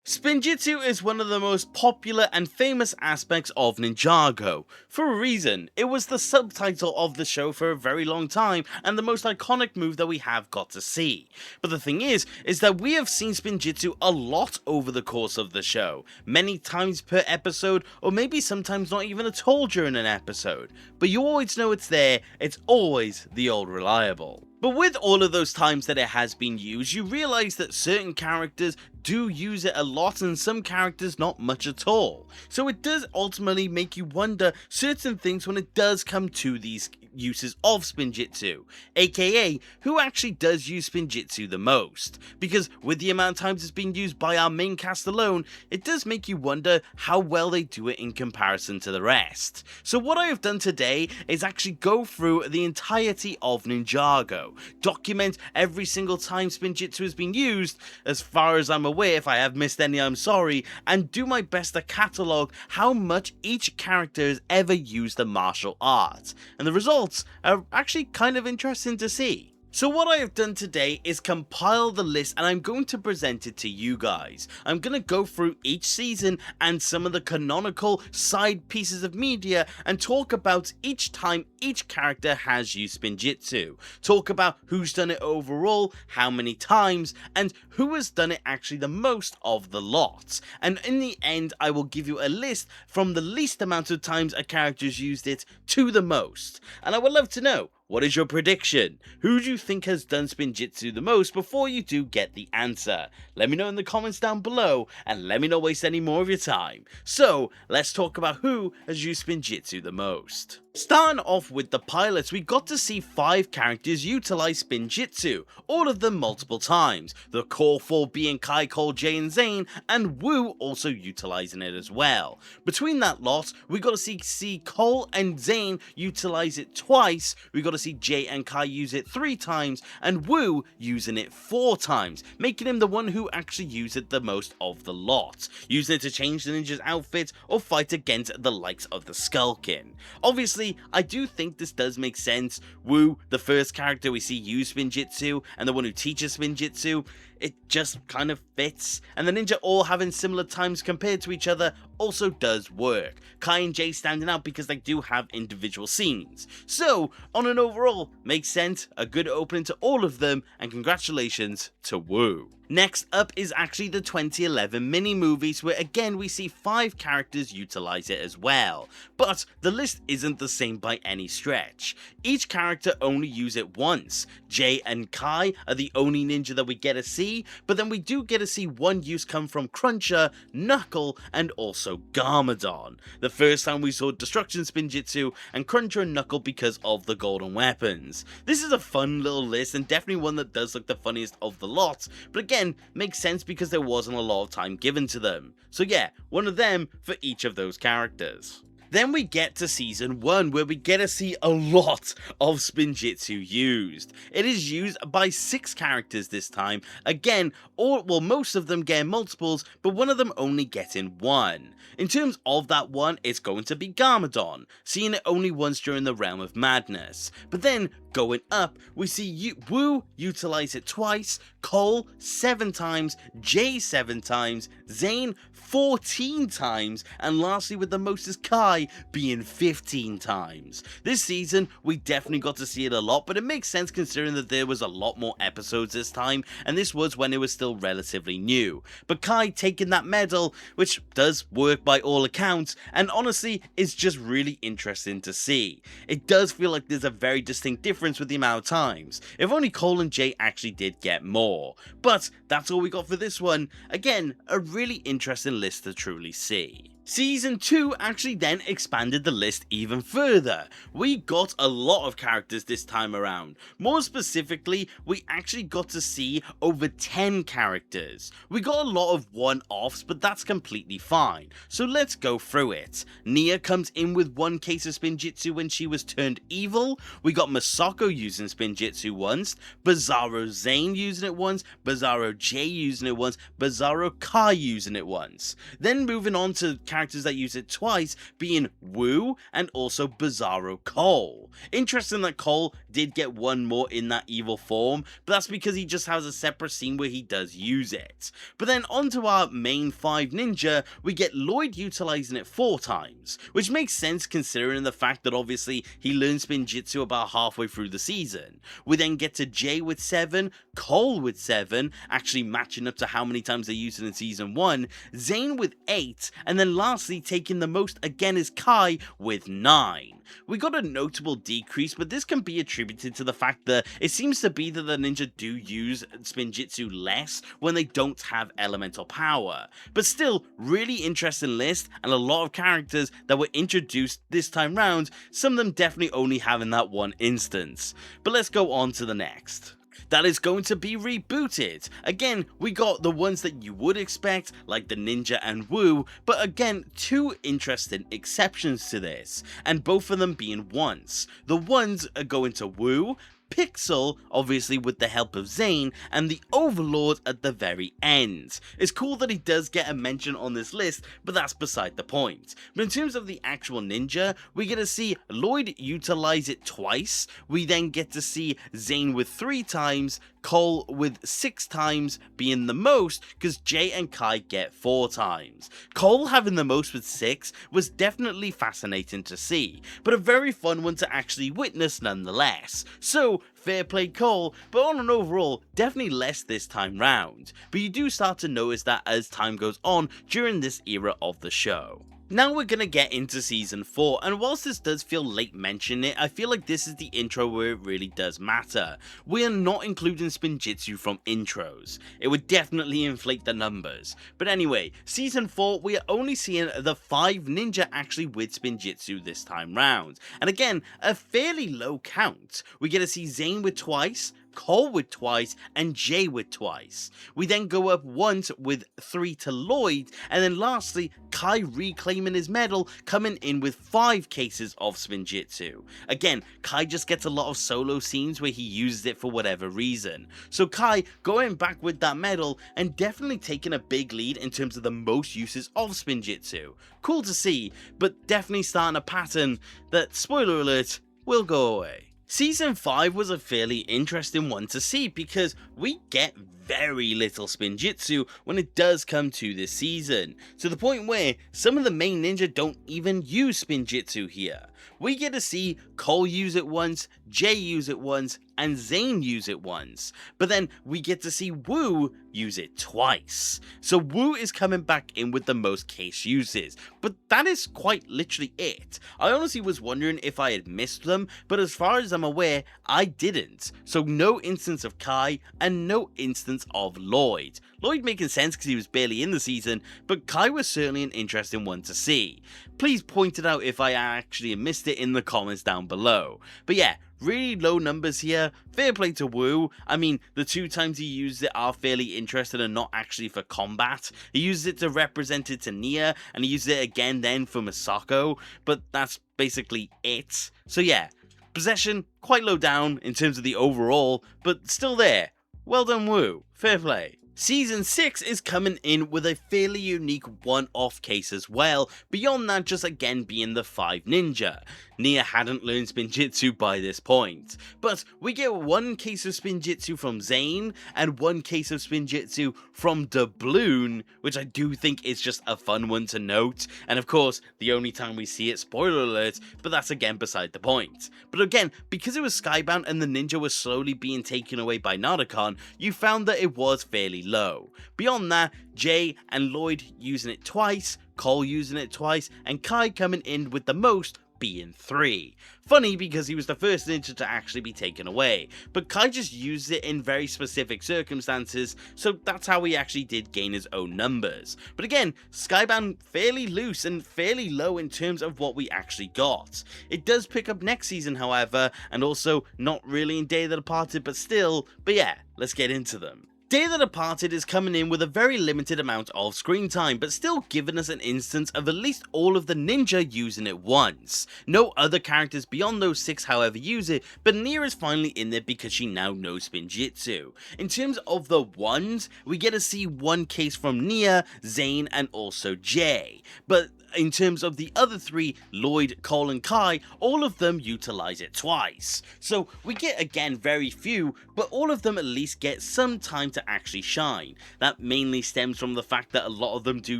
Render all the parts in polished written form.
Spinjitzu is one of the most popular and famous aspects of Ninjago. For a reason, it was the subtitle of the show for a very long time and the most iconic move that we have got to see. But the thing is that we have seen Spinjitzu a lot over the course of the show, many times per episode, or maybe sometimes not even at all during an episode. But you always know it's there, it's always the old reliable. But with all of those times that it has been used, you realise that certain characters do use it a lot and some characters not much at all. So it does ultimately make you wonder certain things when it does come to these uses of Spinjitzu, aka who actually does use Spinjitzu the most. Because with the amount of times it's been used by our main cast alone, it does make you wonder how well they do it in comparison to the rest. So what I have done today is actually go through the entirety of Ninjago, document every single time Spinjitzu has been used, as far as I'm aware. If I have missed any, I'm sorry, and do my best to catalogue how much each character has ever used the martial art, and the results are actually kind of interesting to see. So what I have done today is compile the list and I'm going to present it to you guys. I'm going to go through each season and some of the canonical side pieces of media and talk about each time each character has used Spinjitzu. Talk about who's done it overall, how many times, and who has done it actually the most of the lot. And in the end, I will give you a list from the least amount of times a character's used it to the most. And I would love to know, what is your prediction? Who do you think has done Spinjitzu the most before you do get the answer? Let me know in the comments down below and let me not waste any more of your time. So let's talk about who has used Spinjitzu the most. Starting off with the pilots, we got to see 5 characters utilize Spinjitzu, all of them multiple times, the core 4 being Kai, Cole, Jay and Zane, and Wu also utilizing it as well. Between that lot, we got to see Cole and Zane utilize it twice, we got to see Jay and Kai use it 3 times, and Wu using it 4 times, making him the one who actually used it the most of the lot, using it to change the ninja's outfit or fight against the likes of the Skullkin. Obviously, I do think this does make sense. Wu, the first character we see use Spinjitzu, and the one who teaches Spinjitzu, it just kind of fits, and the ninja all having similar times compared to each other also does work. Kai and Jay standing out because they do have individual scenes. So, on an overall, makes sense, a good opening to all of them, and congratulations to Wu. Next up is actually the 2011 mini-movies, where again we see 5 characters utilize it as well. But the list isn't the same by any stretch. Each character only use it once. Jay and Kai are the only ninja that we get to see, but then we do get to see one use come from Cruncher, Knuckle, and also Garmadon. The first time we saw Destruction Spinjitzu and Cruncher and Knuckle because of the golden weapons. This is a fun little list and definitely one that does look the funniest of the lot, but again, makes sense because there wasn't a lot of time given to them. So yeah, one of them for each of those characters. Then we get to season 1, where we get to see a lot of Spinjitzu used. It is used by 6 characters this time. Again, most of them get multiples, but one of them only getting 1. In terms of that one, it's going to be Garmadon, seeing it only once during the Realm of Madness. But then, going up, we see Wu utilize it twice, Cole 7 times, Jay 7 times, Zane 14 times, and lastly with the most is Kai being 15 times. This season, we definitely got to see it a lot, but it makes sense considering that there was a lot more episodes this time, and this was when it was still relatively new. But Kai taking that medal, which does work by all accounts, and honestly is just really interesting to see. It does feel like there's a very distinct difference with the amount of times. If only Cole and Jay actually did get more. But that's all we got for this one. Again, a really interesting list to truly see. Season 2 actually then expanded the list even further. We got a lot of characters this time around. More specifically, we actually got to see over 10 characters. We got a lot of one-offs, but that's completely fine. So let's go through it. Nia comes in with 1 case of Spinjitzu when she was turned evil. We got Masako using Spinjitzu once, Bizarro Zane using it once, Bizarro Jay using it once, Bizarro Kai using it once. Then moving on to characters characters that use it twice being Wu and also Bizarro Cole. Interesting that Cole did get one more in that evil form, but that's because he just has a separate scene where he does use it. But then onto our main 5 ninja, we get Lloyd utilizing it 4 times, which makes sense considering the fact that obviously he learned Spinjitzu about halfway through the season. We then get to Jay with 7, Cole with 7, actually matching up to how many times they used it in season 1, Zane with 8, and then lastly taking the most again is Kai with 9. We got a notable decrease, but this can be attributed to the fact that it seems to be that the ninja do use Spinjitzu less when they don't have elemental power. But still, really interesting list and a lot of characters that were introduced this time round, some of them definitely only having that one instance. But let's go on to the next. That is going to be rebooted. Again, we got the ones that you would expect, like the Ninja and Wu, but again, 2 interesting exceptions to this, and both of them being ones. The ones are going to Wu, Pixel, obviously with the help of Zane, and the Overlord at the very end. It's cool that he does get a mention on this list, but that's beside the point. But in terms of the actual ninja, we get to see Lloyd utilize it twice, we then get to see Zane with 3 times, Cole with 6 times being the most, because Jay and Kai get 4 times. Cole having the most with 6 was definitely fascinating to see, but a very fun one to actually witness nonetheless. So fair play Cole, but on an overall, definitely less this time round. But you do start to notice that as time goes on during this era of the show. Now we're gonna get into season 4, and whilst this does feel late mentioning it, I feel like this is the intro where it really does matter. We are not including Spinjitzu from intros. It would definitely inflate the numbers. But anyway, season 4, we are only seeing the 5 ninja actually with Spinjitzu this time round. And again, a fairly low count. We get to see Zane with twice, Cole with twice, and Jay with twice. We then go up once with 3 to Lloyd, and then lastly, Kai reclaiming his medal, coming in with 5 cases of Spinjitzu. Again, Kai just gets a lot of solo scenes where he uses it for whatever reason. So Kai going back with that medal, and definitely taking a big lead in terms of the most uses of Spinjitzu. Cool to see, but definitely starting a pattern that, spoiler alert, will go away. Season 5 was a fairly interesting one to see because we get very little Spinjitzu when it does come to this season, to the point where some of the main ninja don't even use Spinjitzu here. We get to see Cole use it once, Jay use it once, and Zane use it once. But then we get to see Wu use it twice. So Wu is coming back in with the most case uses, but that is quite literally it. I honestly was wondering if I had missed them, but as far as I'm aware, I didn't. So no instance of Kai, and no instance of Lloyd. Lloyd making sense because he was barely in the season, but Kai was certainly an interesting one to see. Please point it out if I actually missed it in the comments down below. But yeah, really low numbers here. Fair play to Wu. I mean, the 2 times he used it are fairly interesting and not actually for combat. He used it to represent it to Nia, and he used it again then for Misako, but that's basically it. So yeah, possession quite low down in terms of the overall, but still there. Well done Wu. Fair play. Season 6 is coming in with a fairly unique one-off case as well, beyond that just again being the 5 ninja. Nia hadn't learned Spinjitzu by this point, but we get 1 case of Spinjitzu from Zane, and 1 case of Spinjitzu from Doubloon, which I do think is just a fun one to note, and of course, the only time we see it, spoiler alert, but that's again beside the point. But again, because it was Skybound and the ninja was slowly being taken away by Narukon, you found that it was fairly low. Beyond that, Jay and Lloyd using it twice, Cole using it twice, and Kai coming in with the most being 3. Funny because he was the first ninja to actually be taken away, but Kai just used it in very specific circumstances, so that's how he actually did gain his own numbers. But again, Skybound fairly loose and fairly low in terms of what we actually got. It does pick up next season however, and also not really in Day of the Departed, but still, but yeah, let's get into them. Day of the Departed is coming in with a very limited amount of screen time, but still giving us an instance of at least all of the ninja using it once. No other characters beyond those 6 however use it, but Nia is finally in there because she now knows Spinjitzu. In terms of the ones, we get to see 1 case from Nia, Zane, and also Jay. But in terms of the other three, Lloyd, Cole and Kai, all of them utilize it twice. So we get again very few, but all of them at least get some time to actually shine. That mainly stems from the fact that a lot of them do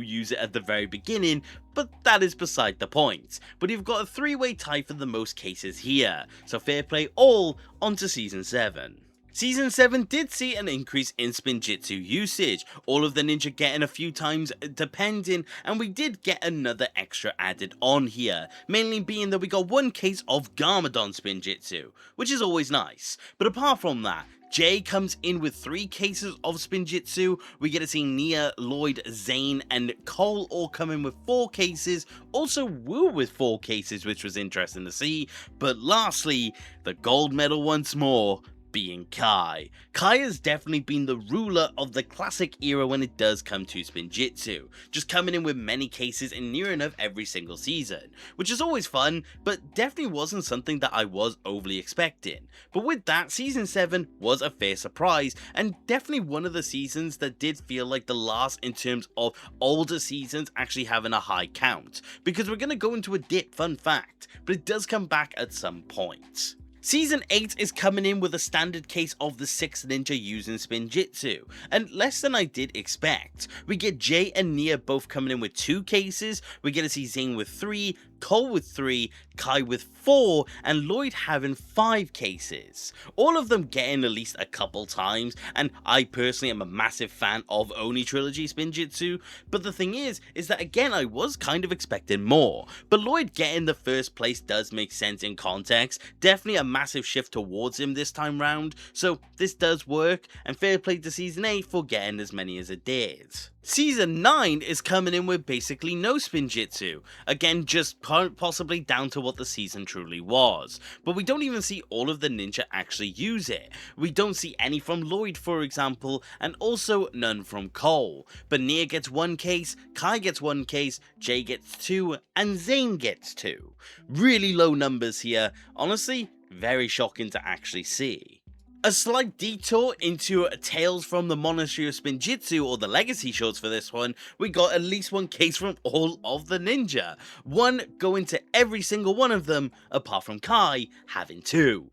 use it at the very beginning, but that is beside the point. But you've got a three-way tie for the most cases here, so fair play all onto Season 7. Season 7 did see an increase in Spinjitzu usage, all of the ninja getting a few times depending, and we did get another extra added on here, mainly being that we got one case of Garmadon Spinjitzu, which is always nice. But apart from that, Jay comes in with 3 cases of Spinjitzu, we get to see Nia, Lloyd, Zane and Cole all come in with 4 cases, also Wu with 4 cases, which was interesting to see, but lastly, the gold medal once more, being Kai. Kai has definitely been the ruler of the classic era when it does come to Spinjitzu, just coming in with many cases in near enough every single season, which is always fun, but definitely wasn't something that I was overly expecting. But with that, Season 7 was a fair surprise, and definitely one of the seasons that did feel like the last in terms of older seasons actually having a high count, because we're going to go into a dip, fun fact, but it does come back at some point. Season 8 is coming in with a standard case of the 6th ninja using Spinjitzu, and less than I did expect. We get Jay and Nia both coming in with 2 cases, we get to see Zane with 3, Cole with 3, Kai with 4, and Lloyd having 5 cases. All of them getting at least a couple times, and I personally am a massive fan of Oni Trilogy Spinjitzu, but the thing is that again I was kind of expecting more, but Lloyd getting the first place does make sense in context, definitely a massive shift towards him this time round, so this does work, and fair play to Season 8 for getting as many as it did. Season 9 is coming in with basically no Spinjitzu, again just possibly down to what the season truly was, but we don't even see all of the ninja actually use it. We don't see any from Lloyd for example, and also none from Cole, but Nia gets 1 case, Kai gets 1 case, Jay gets 2, and Zane gets 2. Really low numbers here, honestly very shocking to actually see. A slight detour into Tales from the Monastery of Spinjitzu, or the Legacy shorts for this one, we got at least 1 case from all of the ninja. 1 going to every single one of them, apart from Kai having 2.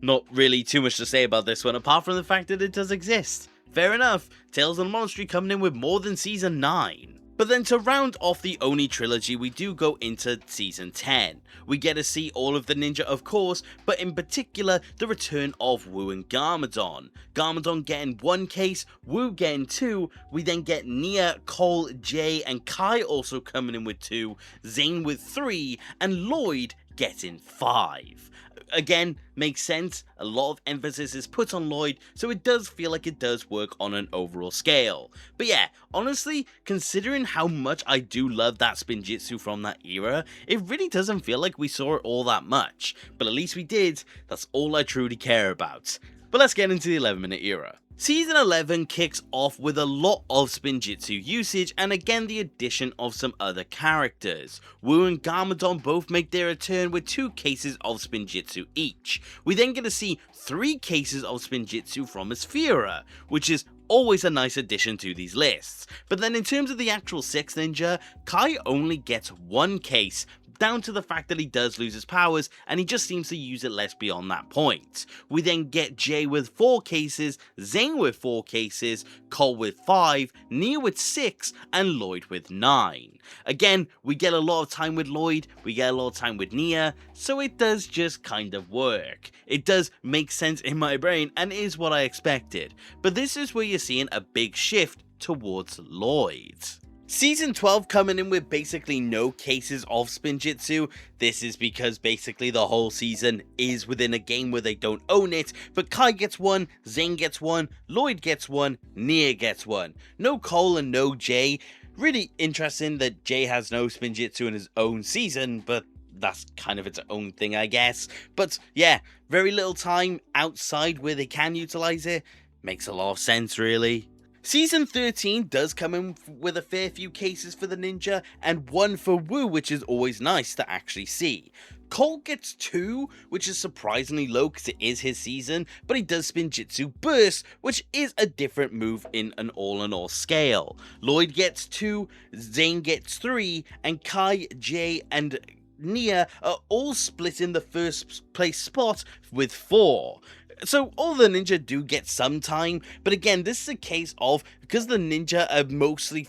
Not really too much to say about this one, apart from the fact that it does exist. Fair enough, Tales of the Monastery coming in with more than Season 9. But then to round off the Oni trilogy, we do go into Season 10. We get to see all of the ninja of course, but in particular the return of Wu and Garmadon. Garmadon getting 1 case, Wu getting 2, we then get Nia, Cole, Jay and Kai also coming in with 2, Zane with 3, and Lloyd getting 5. Again, makes sense, a lot of emphasis is put on Lloyd, so it does feel like it does work on an overall scale. But yeah, honestly, considering how much I do love that Spinjitzu from that era, it really doesn't feel like we saw it all that much, but at least we did, that's all I truly care about. But let's get into the 11-minute era. Season 11 kicks off with a lot of Spinjitzu usage and again the addition of some other characters. Wu and Garmadon both make their return with 2 cases of Spinjitzu each. We then get to see 3 cases of Spinjitzu from wyldfyre, which is always a nice addition to these lists. But then in terms of the actual 6th ninja, Kai only gets 1 case, down to the fact that he does lose his powers and he just seems to use it less beyond that point. We then get Jay with 4 cases, Zane with 4 cases, Cole with 5, Nia with 6, and Lloyd with 9. Again, we get a lot of time with Lloyd, we get a lot of time with Nia, so it does just kind of work. It does make sense in my brain and is what I expected, but this is where you're seeing a big shift towards Lloyd. Season 12 coming in with basically no cases of Spinjitzu. This is because basically the whole season is within a game where they don't own it, but Kai gets 1, Zane gets 1, Lloyd gets 1, Nia gets 1. No Cole and no Jay. Really interesting that Jay has no Spinjitzu in his own season, but that's kind of its own thing I guess. But yeah, very little time outside where they can utilize it. Makes a lot of sense really. Season 13 does come in with a fair few cases for the ninja, and 1 for Wu, which is always nice to actually see. Cole gets 2, which is surprisingly low because it is his season, but he does Spinjitzu Burst, which is a different move in an all-in-all scale. Lloyd gets 2, Zane gets 3, and Kai, Jay, and Nia are all split in the first place spot with 4. So all the ninja do get some time, but again, this is a case of, because the ninja are mostly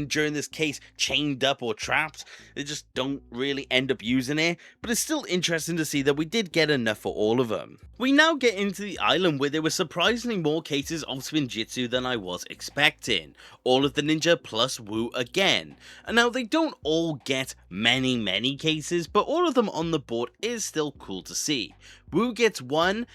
during this case chained up or trapped, they just don't really end up using it, but it's still interesting to see that we did get enough for all of them. We now get into the island where there were surprisingly more cases of Spinjitzu than I was expecting. All of the ninja plus Wu again. And now they don't all get many cases, but all of them on the board is still cool to see. Wu gets 1,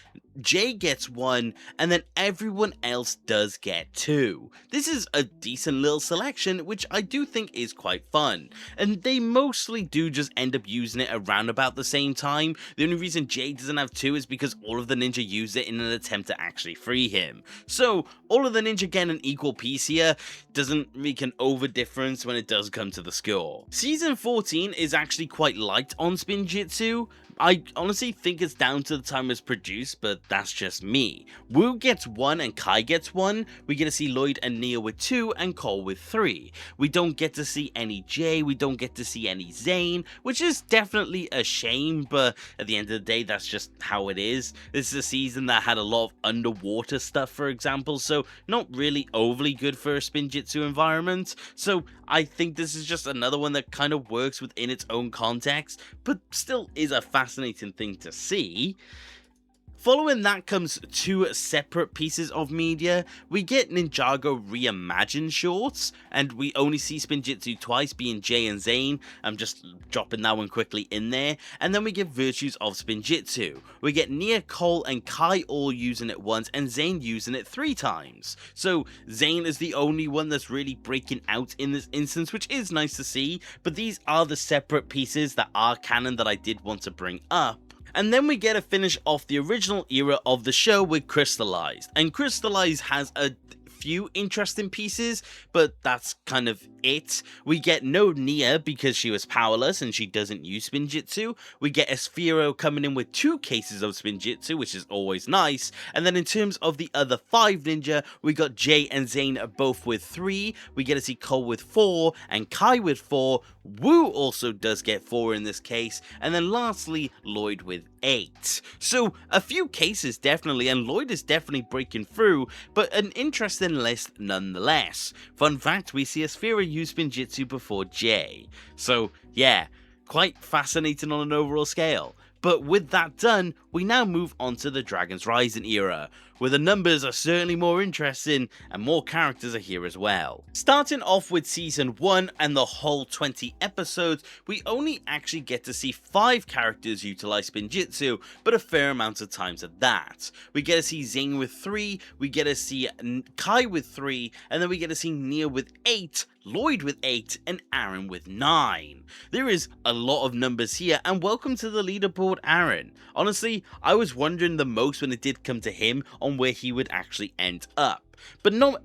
Jay gets 1, and then everyone else does get 2. This is a decent little selection, which I do think is quite fun, and they mostly do just end up using it around about the same time. The only reason Jay doesn't have 2 is because all of the ninja use it in an attempt to actually free him. So all of the ninja get an equal piece here, doesn't make an over difference when it does come to the score. Season 14 is actually quite light on Spinjitzu. I honestly think it's down to the time it's produced, but that's just me. Wu gets 1 and Kai gets 1. We get to see Lloyd and Nia with 2 and Cole with 3. We don't get to see any Jay, we don't get to see any Zane, which is definitely a shame, but at the end of the day, that's just how it is. This is a season that had a lot of underwater stuff, for example, so not really overly good for a Spinjitzu environment. So I think this is just another one that kind of works within its own context, but still is a fascinating thing to see. Following that comes 2 separate pieces of media. We get Ninjago Reimagined shorts, and we only see Spinjitzu twice, being Jay and Zane. I'm just dropping that one quickly in there. And then we get Virtues of Spinjitzu. We get Nia, Cole, and Kai all using it once, and Zane using it 3 times. So Zane is the only one that's really breaking out in this instance, which is nice to see, but these are the separate pieces that are canon that I did want to bring up. And then we get to finish off the original era of the show with Crystallized. And Crystallized has a few interesting pieces, but that's kind of it. We get no Nia because she was powerless and she doesn't use Spinjitzu. We get Esphiro coming in with 2 cases of Spinjitzu, which is always nice. And then in terms of the other 5 ninja, we got Jay and Zane both with 3. We get to see Cole with 4 and Kai with 4. Wu also does get 4 in this case. And then lastly, Lloyd with 8. So a few cases definitely, and Lloyd is definitely breaking through, but an interesting list nonetheless. Fun fact, we see Esphiro use Spinjitzu before Jay. So yeah, quite fascinating on an overall scale. But with that done, we now move on to the Dragon's Rising era, where the numbers are certainly more interesting and more characters are here as well. Starting off with season 1 and the whole 20 episodes, we only actually get to see 5 characters utilize Spinjitzu, but a fair amount of times at that. We get to see Zane with 3, we get to see Kai with 3, and then we get to see Nia with 8, Lloyd with 8, and Aaron with 9. There is a lot of numbers here, and welcome to the leaderboard, Aaron. Honestly, I was wondering the most when it did come to him on where he would actually end up. But not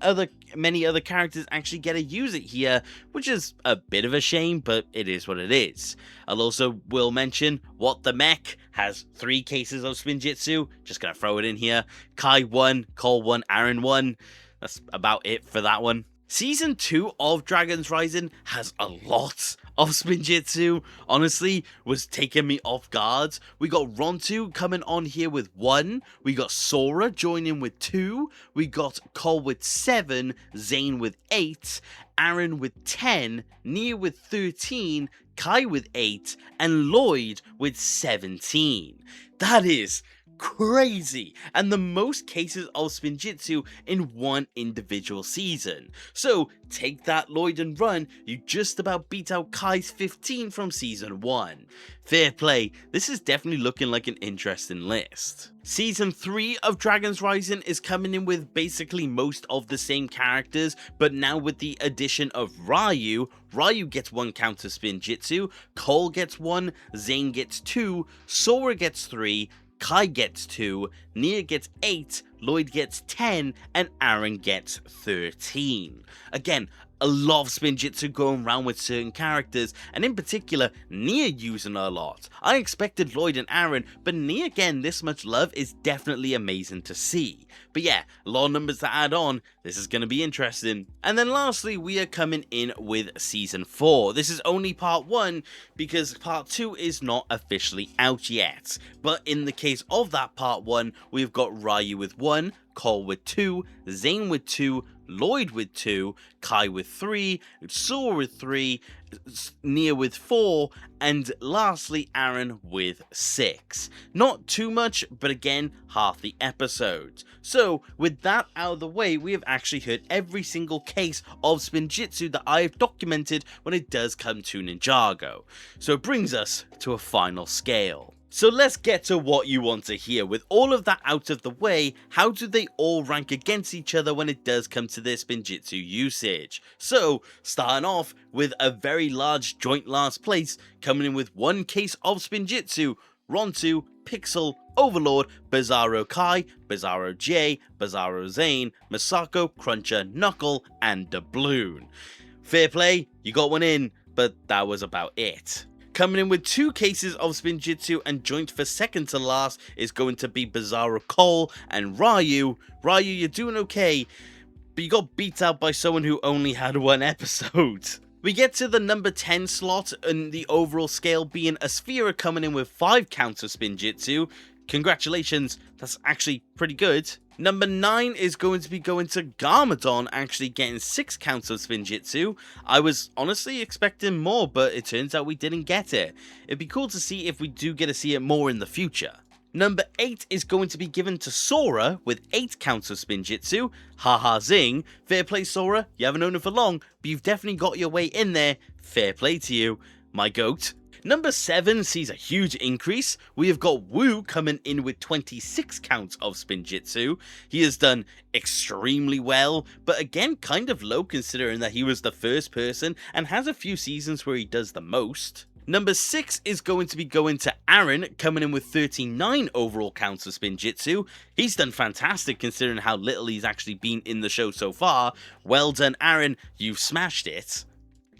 many other characters actually get to use it here, which is a bit of a shame, but it is what it is. I'll also will mention What the Mech has 3 cases of Spinjitzu, just gonna throw it in here. Kai 1, Cole 1, Aaron 1, that's about it for that one. Season 2 of Dragon's Rising has a lot of Spinjitzu, honestly, was taking me off guard. We got Rontu coming on here with 1, we got Sora joining with 2, we got Cole with 7, Zane with 8, Aaron with 10, Nia with 13, Kai with 8, and Lloyd with 17. That is crazy, and the most cases of Spinjitzu in one individual season. So take that, Lloyd, and run. You just about beat out Kai's 15 from season 1. Fair play, this is definitely looking like an interesting list. Season 3 of Dragon's Rising is coming in with basically most of the same characters, but now with the addition of Ryu. Ryu gets 1 counter Spinjitzu, Cole gets 1, Zane gets 2, Sora gets 3, Kai gets 2, Nia gets 8, Lloyd gets 10, and Aaron gets 13. Again, a lot of Spinjitzu going around with certain characters, and in particular, Nia using a lot. I expected Lloyd and Aaron, but Nia getting this much love is definitely amazing to see. But yeah, a lot of numbers to add on, this is going to be interesting. And then lastly, we are coming in with Season 4. This is only Part 1, because Part 2 is not officially out yet. But in the case of that Part 1, we've got Ryu with 1, Cole with 2, Zane with 2, Lloyd with 2, Kai with 3, Sora with 3, Nia with 4, and lastly Aaron with 6. Not too much, but again, half the episode. So with that out of the way, we have actually heard every single case of Spinjitzu that I have documented when it does come to Ninjago. So it brings us to a final scale. So let's get to what you want to hear. With all of that out of the way, how do they all rank against each other when it does come to their Spinjitzu usage? So, starting off with a very large joint last place, coming in with 1 case of Spinjitzu, Rontu, Pixel, Overlord, Bizarro Kai, Bizarro J, Bizarro Zane, Misako, Cruncher, Knuckle, and Doubloon. Fair play, you got one in, but that was about it. Coming in with 2 cases of Spinjitzu and joint for second to last is going to be Bizarro Cole and Ryu. Ryu, you're doing okay, but you got beat out by someone who only had 1 episode. We get to the number 10 slot in the overall scale being a Sphere coming in with 5 counts of Spinjitzu. Congratulations, that's actually pretty good. Number 9 is going to be going to Garmadon, actually getting 6 counts of Spinjitzu. I was honestly expecting more, but it turns out we didn't get it. It'd be cool to see if we do get to see it more in the future. Number 8 is going to be given to Sora with 8 counts of Spinjitzu. Haha zing. Fair play Sora, you haven't known it for long, but you've definitely got your way in there. Fair play to you, my goat. Number 7 sees a huge increase. We have got Wu coming in with 26 counts of Spinjitzu. He has done extremely well, but again kind of low considering that he was the first person and has a few seasons where he does the most. Number 6 is going to be going to Aaron, coming in with 39 overall counts of Spinjitzu. He's done fantastic considering how little he's actually been in the show so far. Well done Aaron, you've smashed it.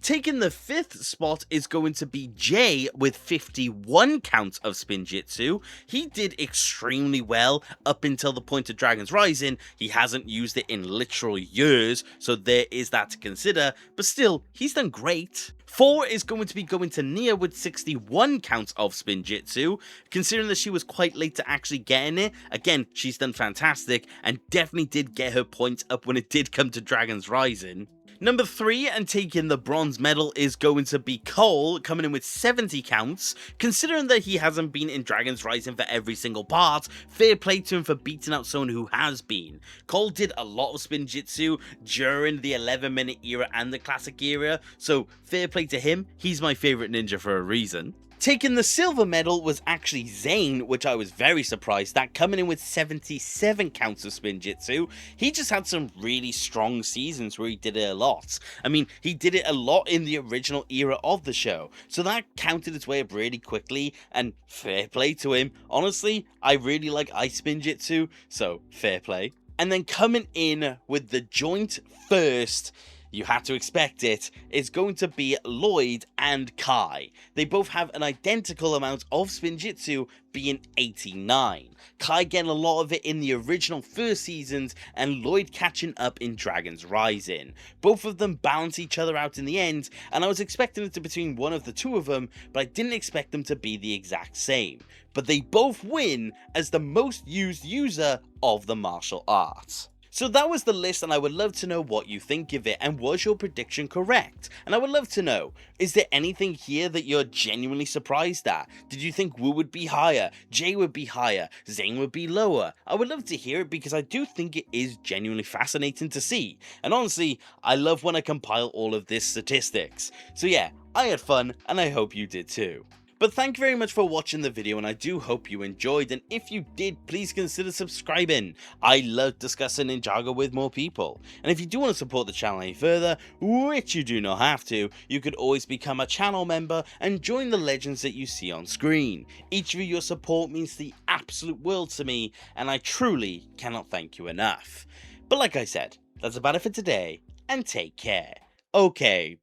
Taking the 5th spot is going to be Jay with 51 counts of Spinjitzu. He did extremely well up until the point of Dragon's Rising. He hasn't used it in literal years, so there is that to consider, but still, he's done great. 4 is going to be going to Nia with 61 counts of Spinjitzu. Considering that she was quite late to actually getting it, again, she's done fantastic and definitely did get her points up when it did come to Dragon's Rising. Number 3 and taking the bronze medal is going to be Cole, coming in with 70 counts. Considering that he hasn't been in Dragon's Rising for every single part, fair play to him for beating out someone who has been. Cole did a lot of Spinjitzu during the 11-minute era and the classic era, so fair play to him, he's my favourite ninja for a reason. Taking the silver medal was actually Zane, which I was very surprised at, coming in with 77 counts of Spinjitzu. He just had some really strong seasons where he did it a lot. I mean, he did it a lot in the original era of the show, so that counted its way up really quickly, and fair play to him. Honestly, I really like Ice Spinjitzu, so fair play. And then coming in with the joint first, you had to expect it, it's going to be Lloyd and Kai. They both have an identical amount of Spinjitzu, being 89. Kai getting a lot of it in the original first seasons, and Lloyd catching up in Dragon's Rising. Both of them balance each other out in the end, and I was expecting it to be between one of the two of them, but I didn't expect them to be the exact same. But they both win as the most used user of the martial arts. So that was the list, and I would love to know what you think of it, and was your prediction correct? And I would love to know, is there anything here that you're genuinely surprised at? Did you think Wu would be higher, Jay would be higher, Zane would be lower? I would love to hear it, because I do think it is genuinely fascinating to see. And honestly, I love when I compile all of this statistics. So yeah, I had fun, and I hope you did too. But thank you very much for watching the video, and I do hope you enjoyed, and if you did, please consider subscribing. I love discussing Ninjago with more people. And if you do want to support the channel any further, which you do not have to, you could always become a channel member and join the legends that you see on screen. Each of your support means the absolute world to me, and I truly cannot thank you enough. But like I said, that's about it for today, and take care. Okay,